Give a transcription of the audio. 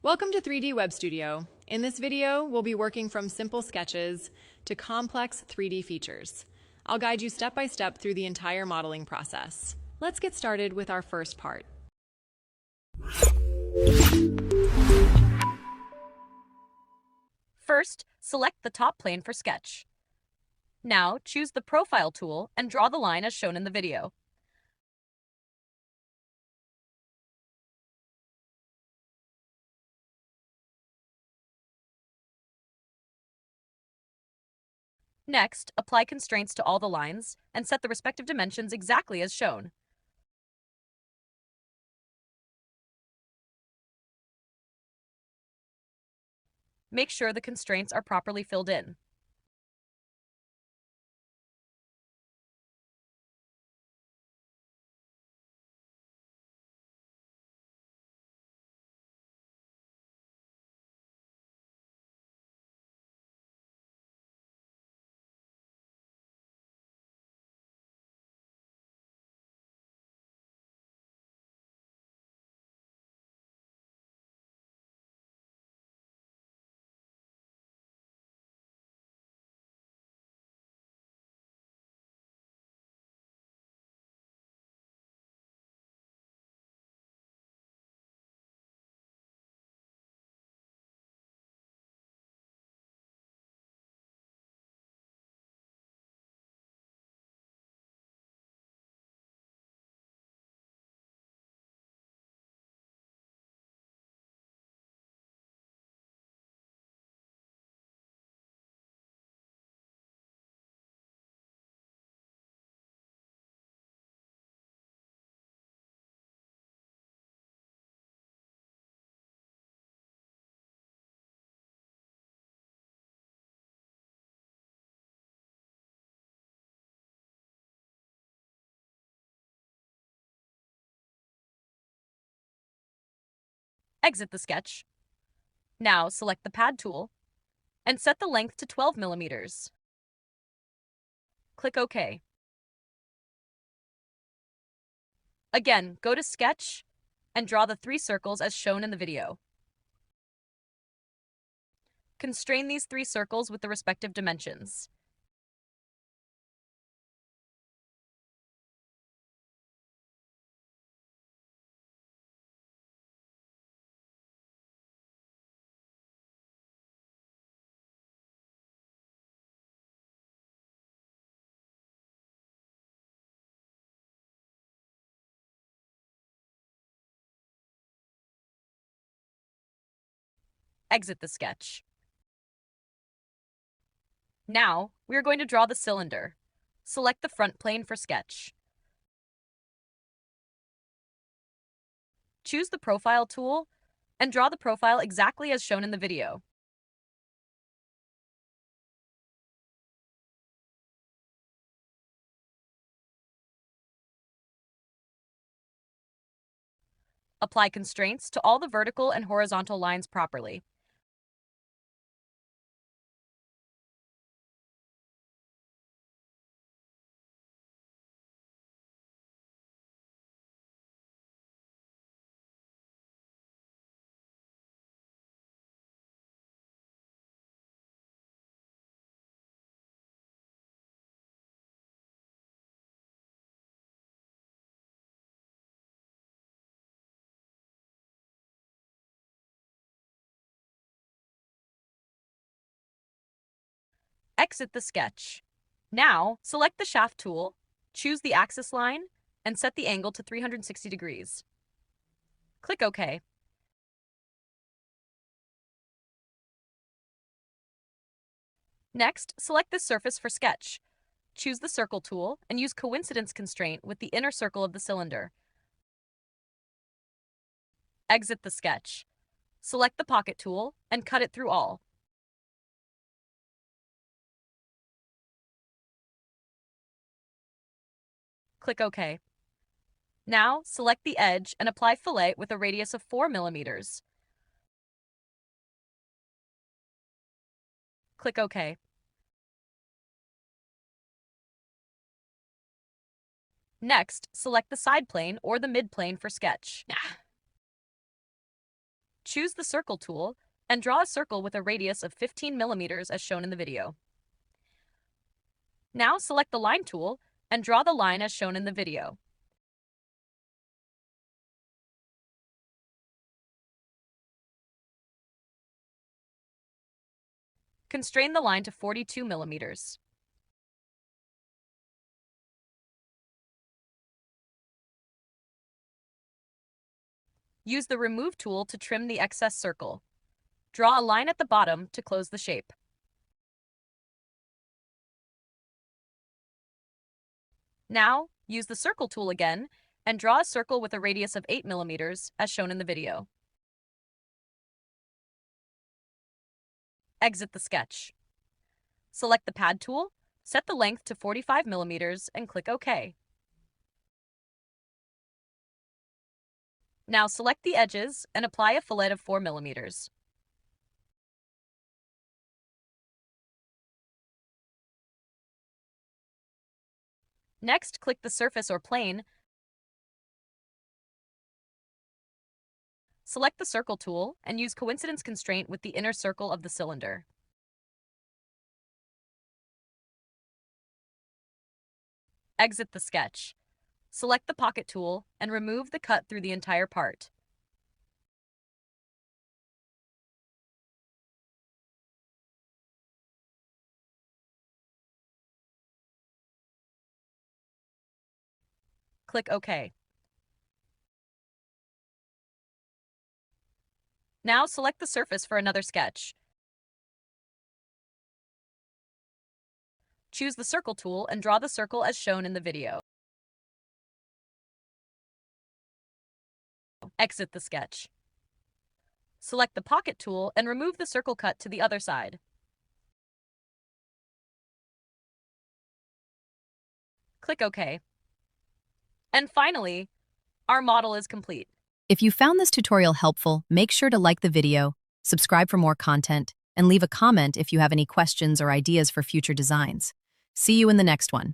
Welcome to 3D Web Studio. In this video, we'll be working from simple sketches to complex 3D features. I'll guide you step by step through the entire modeling process. Let's get started with our first part. First, select the top plane for sketch. Now, choose the Profile tool and draw the line as shown in the video. Next, apply constraints to all the lines and set the respective dimensions exactly as shown. Make sure the constraints are properly filled in. Exit the sketch. Now, select the Pad tool and set the length to 12 millimeters. Click OK. Again, go to Sketch and draw the 3 circles as shown in the video. Constrain these 3 circles with the respective dimensions. Exit the sketch. Now, we are going to draw the cylinder. Select the front plane for sketch. Choose the Profile tool and draw the profile exactly as shown in the video. Apply constraints to all the vertical and horizontal lines properly. Exit the sketch. Now, select the Shaft tool, choose the axis line, and set the angle to 360 degrees. Click OK. Next, select this surface for sketch. Choose the Circle tool and use Coincidence constraint with the inner circle of the cylinder. Exit the sketch. Select the Pocket tool and cut it through all. Click OK. Now, select the edge and apply fillet with a radius of 4 millimeters. Click OK. Next, select the side plane or the mid plane for sketch. Choose the circle tool and draw a circle with a radius of 15 millimeters as shown in the video. Now select the line tool and draw the line as shown in the video. Constrain the line to 42 millimeters. Use the Remove tool to trim the excess circle. Draw a line at the bottom to close the shape. Now, use the Circle tool again and draw a circle with a radius of 8 millimeters as shown in the video. Exit the sketch. Select the Pad tool, set the length to 45 millimeters and click OK. Now select the edges and apply a fillet of 4 millimeters. Next, click the surface or plane. Select the Circle tool and use coincidence constraint with the inner circle of the cylinder. Exit the sketch. Select the Pocket tool and remove the cut through the entire part. Click OK. Now select the surface for another sketch. Choose the Circle tool and draw the circle as shown in the video. Exit the sketch. Select the Pocket tool and remove the circle cut to the other side. Click OK. And finally, our model is complete. If you found this tutorial helpful, make sure to like the video, subscribe for more content, and leave a comment if you have any questions or ideas for future designs. See you in the next one.